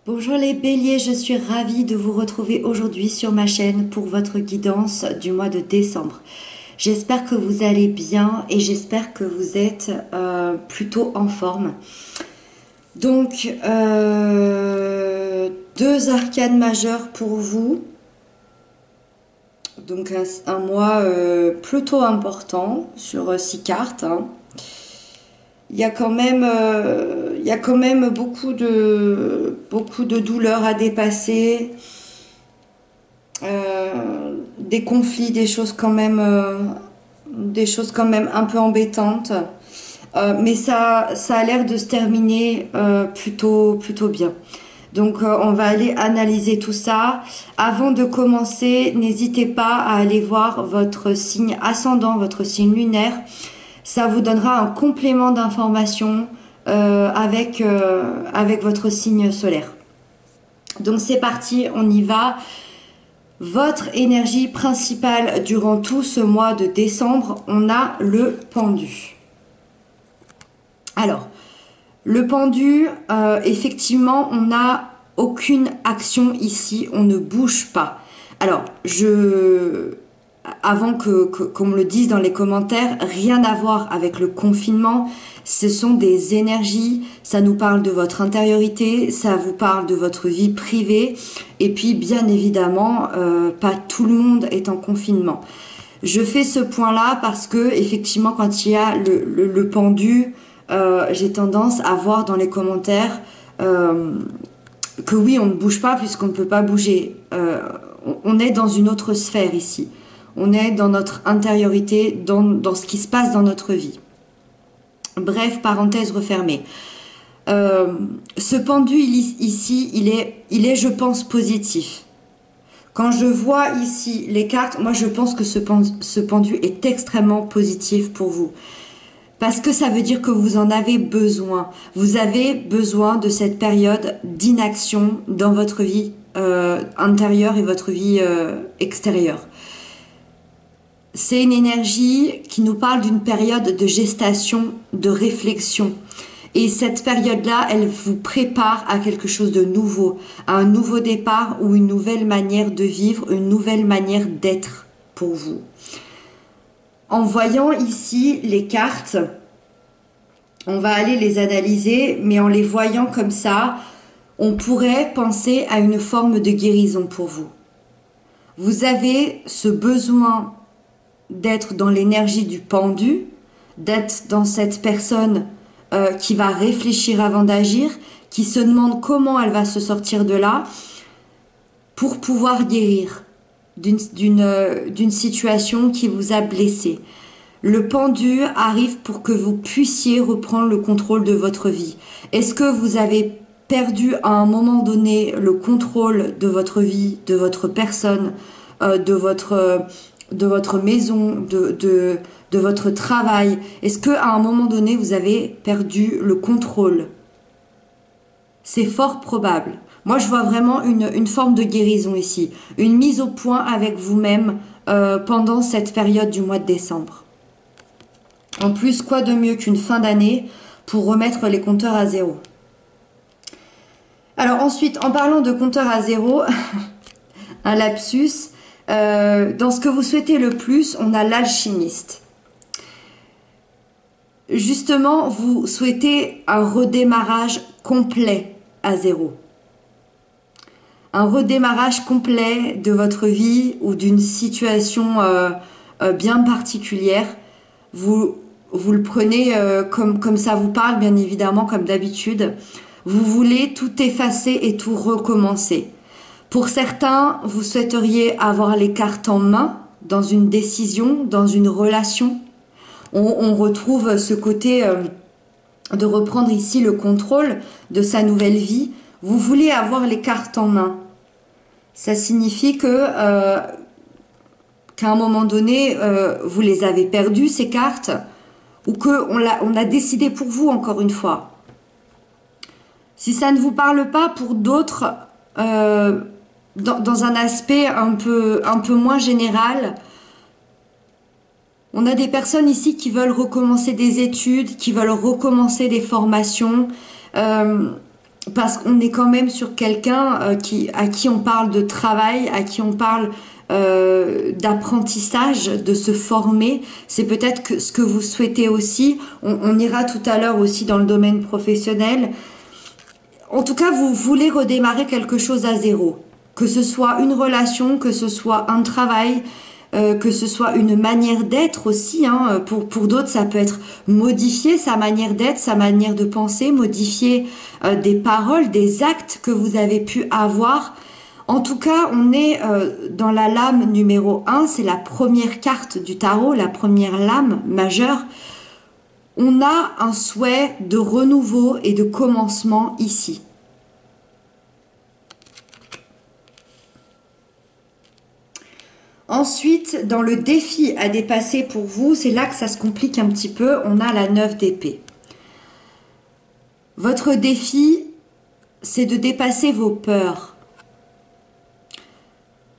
Bonjour les béliers, je suis ravie de vous retrouver aujourd'hui sur ma chaîne pour votre guidance du mois de décembre. J'espère que vous allez bien et j'espère que vous êtes plutôt en forme. Donc, deux arcanes majeures pour vous. Donc un mois plutôt important sur 6 cartes, hein. Il y a quand même beaucoup de douleurs à dépasser, des conflits, des choses quand même un peu embêtantes. Mais ça a l'air de se terminer plutôt bien. Donc on va aller analyser tout ça. Avant de commencer, n'hésitez pas à aller voir votre signe ascendant, votre signe lunaire. Ça vous donnera un complément d'information avec votre signe solaire. Donc c'est parti, on y va. Votre énergie principale durant tout ce mois de décembre, on a le pendu. Alors, le pendu, effectivement, on n'a aucune action ici, on ne bouge pas. Alors, avant qu'on me le dise dans les commentaires, rien à voir avec le confinement. Ce sont des énergies, ça nous parle de votre intériorité, ça vous parle de votre vie privée. Et puis, bien évidemment, pas tout le monde est en confinement. Je fais ce point-là parce que, effectivement, quand il y a le pendu, j'ai tendance à voir dans les commentaires que oui, on ne bouge pas puisqu'on ne peut pas bouger. On est dans une autre sphère ici. On est dans notre intériorité, dans ce qui se passe dans notre vie. Bref, parenthèse refermée. Ce pendu ici, il est, je pense, positif. Quand je vois ici les cartes, moi je pense que ce pendu est extrêmement positif pour vous. Parce que ça veut dire que vous en avez besoin. Vous avez besoin de cette période d'inaction dans votre vie intérieure et votre vie extérieure. C'est une énergie qui nous parle d'une période de gestation, de réflexion. Et cette période-là, elle vous prépare à quelque chose de nouveau, à un nouveau départ ou une nouvelle manière de vivre, une nouvelle manière d'être pour vous. En voyant ici les cartes, on va aller les analyser, mais en les voyant comme ça, on pourrait penser à une forme de guérison pour vous. Vous avez ce besoin d'être dans l'énergie du pendu, d'être dans cette personne qui va réfléchir avant d'agir, qui se demande comment elle va se sortir de là pour pouvoir guérir d'une situation qui vous a blessé. Le pendu arrive pour que vous puissiez reprendre le contrôle de votre vie. Est-ce que vous avez perdu à un moment donné le contrôle de votre vie, de votre personne, de votre maison, de votre travail? Est-ce qu'à un moment donné, vous avez perdu le contrôle? C'est fort probable. Moi, je vois vraiment une forme de guérison ici. Une mise au point avec vous-même pendant cette période du mois de décembre. En plus, quoi de mieux qu'une fin d'année pour remettre les compteurs à zéro? Alors ensuite, en parlant de compteurs à zéro, un lapsus, dans ce que vous souhaitez le plus, on a l'alchimiste. Justement, vous souhaitez un redémarrage complet à zéro. Un redémarrage complet de votre vie ou d'une situation bien particulière. Vous le prenez comme ça vous parle, bien évidemment, comme d'habitude. Vous voulez tout effacer et tout recommencer. Pour certains, vous souhaiteriez avoir les cartes en main dans une décision, dans une relation. On retrouve ce côté de reprendre ici le contrôle de sa nouvelle vie. Vous voulez avoir les cartes en main. Ça signifie qu'à un moment donné, vous les avez perdues, ces cartes, ou qu'on a décidé pour vous, encore une fois. Si ça ne vous parle pas, pour d'autres, dans un aspect un peu moins général, on a des personnes ici qui veulent recommencer des études, qui veulent recommencer des formations. parce qu'on est quand même sur quelqu'un à qui on parle de travail, à qui on parle d'apprentissage, de se former. C'est peut-être que ce que vous souhaitez aussi. On ira tout à l'heure aussi dans le domaine professionnel. En tout cas, vous voulez redémarrer quelque chose à zéro. Que ce soit une relation, que ce soit un travail, que ce soit une manière d'être aussi. Hein. Pour d'autres, ça peut être modifier sa manière d'être, sa manière de penser, modifier des paroles, des actes que vous avez pu avoir. En tout cas, on est dans la lame numéro 1, c'est la première carte du tarot, la première lame majeure. On a un souhait de renouveau et de commencement ici. Ensuite, dans le défi à dépasser pour vous, c'est là que ça se complique un petit peu, on a la 9 d'épée. Votre défi, c'est de dépasser vos peurs.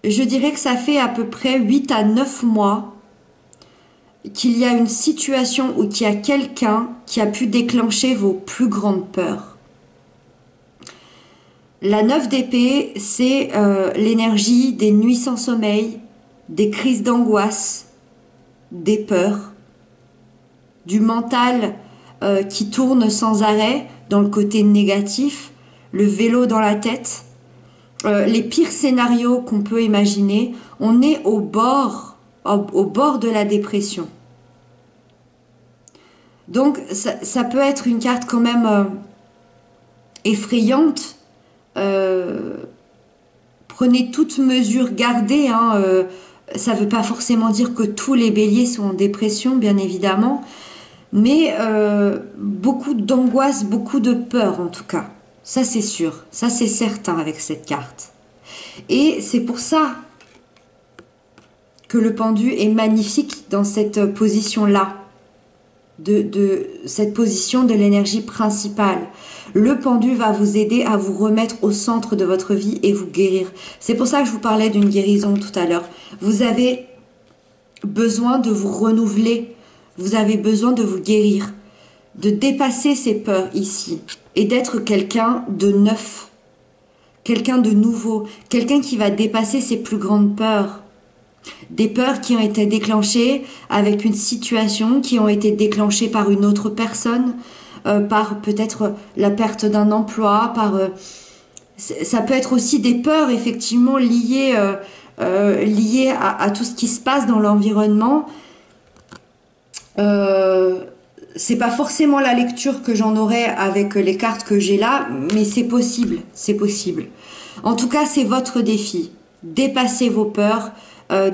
Je dirais que ça fait à peu près 8 à 9 mois qu'il y a une situation ou qu'il y a quelqu'un qui a pu déclencher vos plus grandes peurs. La 9 d'épée, c'est l'énergie des nuits sans sommeil, des crises d'angoisse, des peurs, du mental qui tourne sans arrêt dans le côté négatif, le vélo dans la tête, les pires scénarios qu'on peut imaginer. On est au bord de la dépression. Donc ça peut être une carte quand même effrayante. Prenez toute mesure gardée. Ça ne veut pas forcément dire que tous les béliers sont en dépression, bien évidemment. Mais beaucoup d'angoisse, beaucoup de peur en tout cas. Ça c'est sûr, ça c'est certain avec cette carte. Et c'est pour ça que le pendu est magnifique dans cette position-là. De cette position de l'énergie principale. Le pendu va vous aider à vous remettre au centre de votre vie et vous guérir. C'est pour ça que je vous parlais d'une guérison tout à l'heure. Vous avez besoin de vous renouveler. Vous avez besoin de vous guérir. De dépasser ces peurs ici. Et d'être quelqu'un de neuf. Quelqu'un de nouveau. Quelqu'un qui va dépasser ses plus grandes peurs. Des peurs qui ont été déclenchées avec une situation, qui ont été déclenchées par une autre personne, par peut-être la perte d'un emploi, ça peut être aussi des peurs effectivement liées à tout ce qui se passe dans l'environnement. C'est pas forcément la lecture que j'en aurais avec les cartes que j'ai là, mais c'est possible, c'est possible. En tout cas, c'est votre défi. Dépassez vos peurs.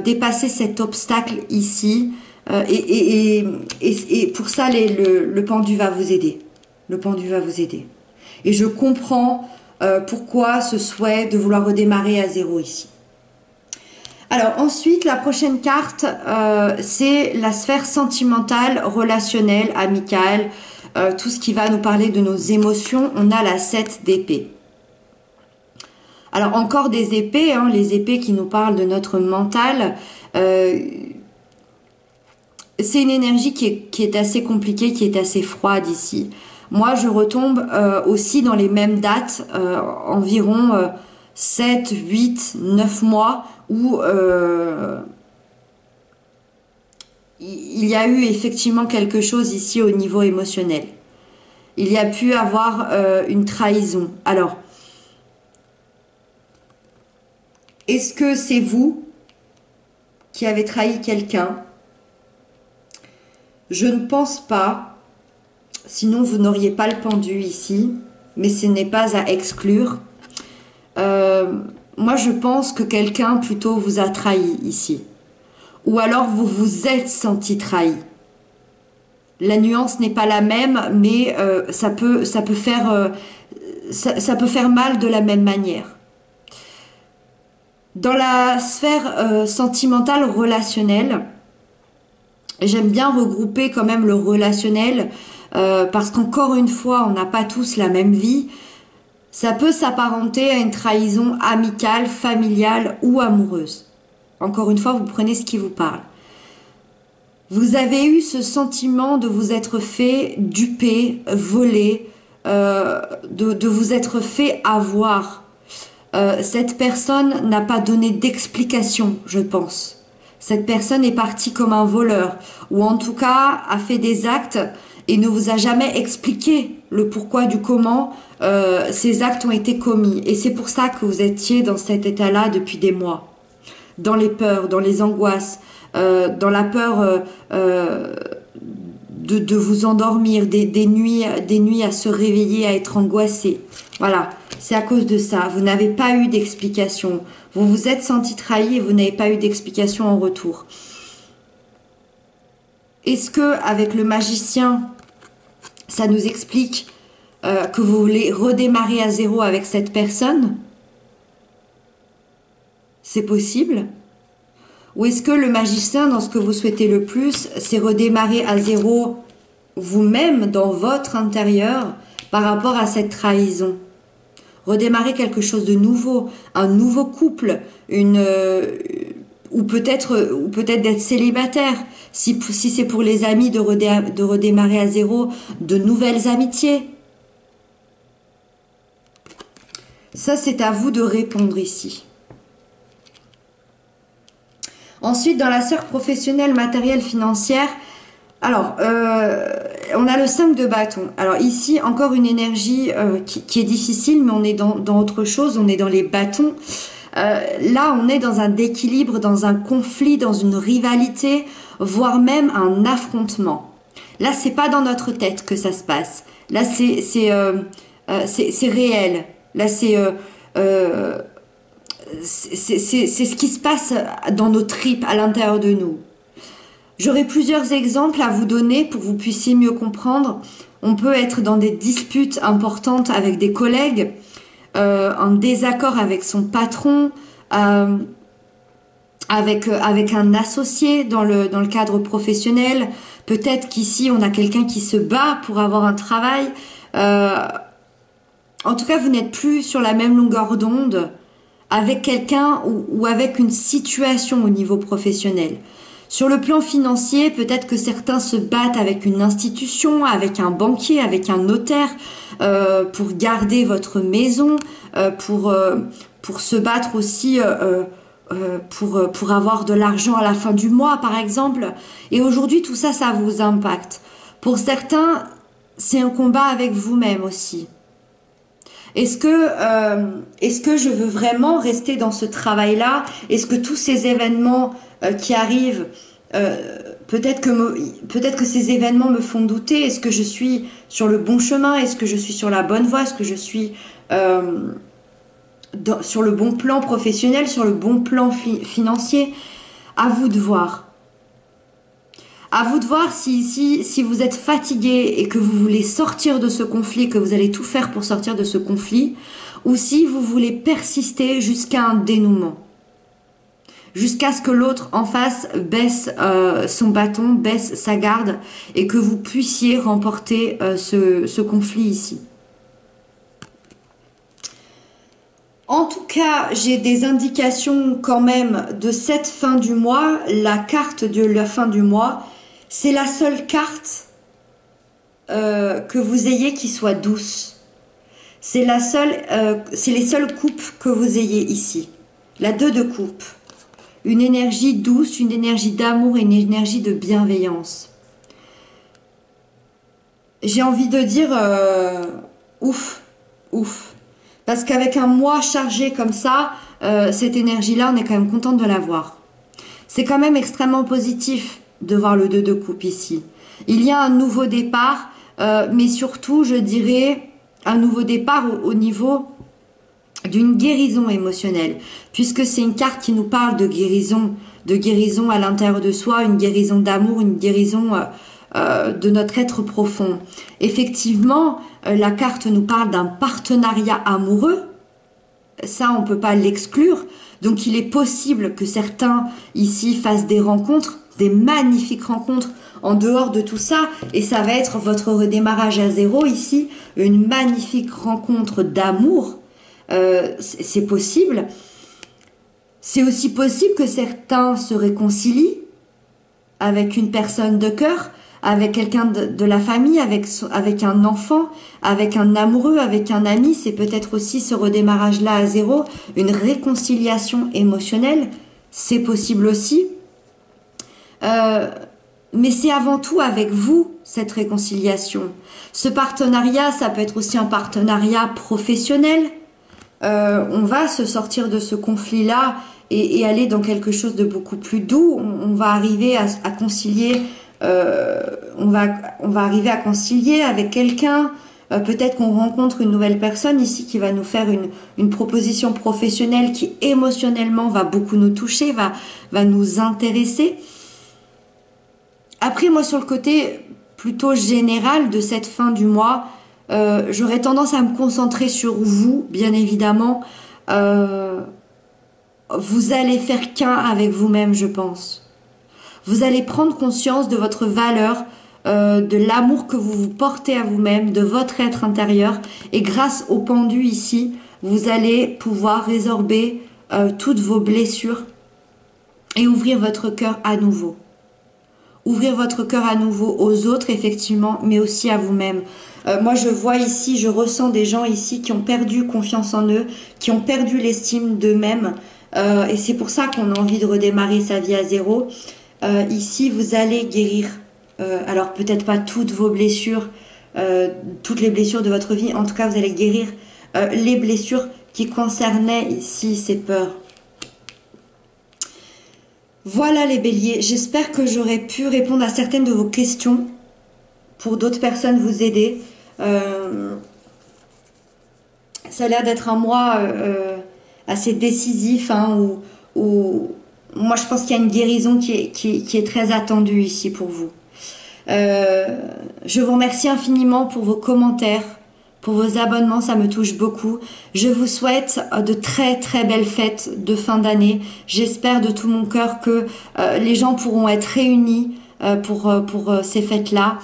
Dépasser cet obstacle ici et pour ça le pendu va vous aider. Le pendu va vous aider. Et je comprends pourquoi ce souhait de vouloir redémarrer à zéro ici. Alors ensuite, la prochaine carte, c'est la sphère sentimentale, relationnelle, amicale, tout ce qui va nous parler de nos émotions. On a la 7 d'épée. Alors encore des épées, les épées qui nous parlent de notre mental. C'est une énergie qui est assez compliquée, qui est assez froide ici. Moi, je retombe aussi dans les mêmes dates, environ 7, 8, 9 mois, où il y a eu effectivement quelque chose ici au niveau émotionnel. Il y a pu avoir une trahison. Alors, est-ce que c'est vous qui avez trahi quelqu'un? Je ne pense pas, sinon vous n'auriez pas le pendu ici, mais ce n'est pas à exclure. Moi je pense que quelqu'un plutôt vous a trahi ici. Ou alors vous vous êtes senti trahi. La nuance n'est pas la même, mais ça peut faire mal de la même manière. Dans la sphère sentimentale relationnelle, j'aime bien regrouper quand même le relationnel parce qu'encore une fois, on n'a pas tous la même vie. Ça peut s'apparenter à une trahison amicale, familiale ou amoureuse. Encore une fois, vous prenez ce qui vous parle. Vous avez eu ce sentiment de vous être fait duper, voler, de vous être fait avoir. Cette personne n'a pas donné d'explication, je pense. Cette personne est partie comme un voleur, ou en tout cas a fait des actes et ne vous a jamais expliqué le pourquoi du comment ces actes ont été commis. Et c'est pour ça que vous étiez dans cet état-là depuis des mois, dans les peurs, dans les angoisses, dans la peur de vous endormir, des nuits à se réveiller, à être angoissé. Voilà, c'est à cause de ça. Vous n'avez pas eu d'explication. Vous vous êtes senti trahi et vous n'avez pas eu d'explication en retour. Est-ce que avec le magicien, ça nous explique que vous voulez redémarrer à zéro avec cette personne? C'est possible? Ou est-ce que le magicien, dans ce que vous souhaitez le plus, c'est redémarrer à zéro vous-même dans votre intérieur par rapport à cette trahison? Redémarrer quelque chose de nouveau, un nouveau couple, ou peut-être d'être célibataire. Si c'est pour les amis de redémarrer à zéro, de nouvelles amitiés. Ça, c'est à vous de répondre ici. Ensuite, dans la sphère professionnelle, matérielle, financière, alors, on a le 5 de bâton. Alors ici, encore une énergie qui est difficile, mais on est dans autre chose, on est dans les bâtons. Là, on est dans un déséquilibre, dans un conflit, dans une rivalité, voire même un affrontement. Là, c'est pas dans notre tête que ça se passe. Là, c'est réel. Là, c'est ce qui se passe dans nos tripes, à l'intérieur de nous. J'aurai plusieurs exemples à vous donner pour que vous puissiez mieux comprendre. On peut être dans des disputes importantes avec des collègues, en désaccord avec son patron, avec un associé dans le cadre professionnel. Peut-être qu'ici, on a quelqu'un qui se bat pour avoir un travail. En tout cas, vous n'êtes plus sur la même longueur d'onde avec quelqu'un ou avec une situation au niveau professionnel. Sur le plan financier, peut-être que certains se battent avec une institution, avec un banquier, avec un notaire, pour garder votre maison, pour se battre aussi pour avoir de l'argent à la fin du mois, par exemple. Et aujourd'hui, tout ça, ça vous impacte. Pour certains, c'est un combat avec vous-même aussi. Est-ce que je veux vraiment rester dans ce travail-là? Est-ce que tous ces événements qui arrivent, peut-être que ces événements me font douter? Est-ce que je suis sur le bon chemin? Est-ce que je suis sur la bonne voie? Est-ce que je suis sur le bon plan professionnel, sur le bon plan financier? À vous de voir. À vous de voir si vous êtes fatigué et que vous voulez sortir de ce conflit, que vous allez tout faire pour sortir de ce conflit, ou si vous voulez persister jusqu'à un dénouement. Jusqu'à ce que l'autre en face baisse son bâton, baisse sa garde et que vous puissiez remporter ce conflit ici. En tout cas, j'ai des indications quand même de cette fin du mois. La carte de la fin du mois, c'est la seule carte que vous ayez qui soit douce. C'est les seules coupes que vous ayez ici. La 2 de coupe. Une énergie douce, une énergie d'amour et une énergie de bienveillance. J'ai envie de dire ouf, ouf. Parce qu'avec un mois chargé comme ça, cette énergie-là, on est quand même contente de la voir. C'est quand même extrêmement positif de voir le 2 de coupe ici. Il y a un nouveau départ, mais surtout, je dirais, un nouveau départ au niveau d'une guérison émotionnelle, puisque c'est une carte qui nous parle de guérison à l'intérieur de soi, une guérison d'amour, une guérison de notre être profond. Effectivement, la carte nous parle d'un partenariat amoureux, ça on ne peut pas l'exclure, donc il est possible que certains ici fassent des rencontres, des magnifiques rencontres en dehors de tout ça, et ça va être votre redémarrage à zéro ici, une magnifique rencontre d'amour. C'est possible. C'est aussi possible que certains se réconcilient avec une personne de cœur, avec quelqu'un de la famille, avec un enfant, avec un amoureux, avec un ami. C'est peut-être aussi ce redémarrage-là à zéro, une réconciliation émotionnelle. C'est possible aussi. Euh, mais c'est avant tout avec vous, cette réconciliation. Ce partenariat, ça peut être aussi un partenariat professionnel. On va se sortir de ce conflit-là et aller dans quelque chose de beaucoup plus doux. On va arriver à concilier, on va arriver à concilier avec quelqu'un. Peut-être qu'on rencontre une nouvelle personne ici qui va nous faire une proposition professionnelle qui émotionnellement va beaucoup nous toucher, va nous intéresser. Après, moi, sur le côté plutôt général de cette fin du mois, j'aurais tendance à me concentrer sur vous, bien évidemment. Euh, Vous allez faire qu'un avec vous-même, je pense. Vous allez prendre conscience de votre valeur, de l'amour que vous vous portez à vous-même, de votre être intérieur. Et grâce au pendu ici, vous allez pouvoir résorber toutes vos blessures et ouvrir votre cœur à nouveau. Ouvrir votre cœur à nouveau aux autres, effectivement, mais aussi à vous-même. Moi, je vois ici, je ressens des gens ici qui ont perdu confiance en eux, qui ont perdu l'estime d'eux-mêmes. Et c'est pour ça qu'on a envie de redémarrer sa vie à zéro. Ici, vous allez guérir. Alors, peut-être pas toutes vos blessures, toutes les blessures de votre vie. En tout cas, vous allez guérir les blessures qui concernaient ici ces peurs. Voilà les béliers, j'espère que j'aurai pu répondre à certaines de vos questions, pour d'autres personnes vous aider. Ça a l'air d'être un mois assez décisif, hein, où moi je pense qu'il y a une guérison qui est très attendue ici pour vous. Je vous remercie infiniment pour vos commentaires, pour vos abonnements, ça me touche beaucoup. Je vous souhaite de très très belles fêtes de fin d'année. J'espère de tout mon cœur que les gens pourront être réunis pour ces fêtes-là.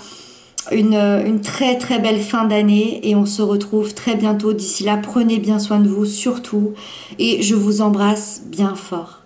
Une très très belle fin d'année et on se retrouve très bientôt. D'ici là, prenez bien soin de vous surtout et je vous embrasse bien fort.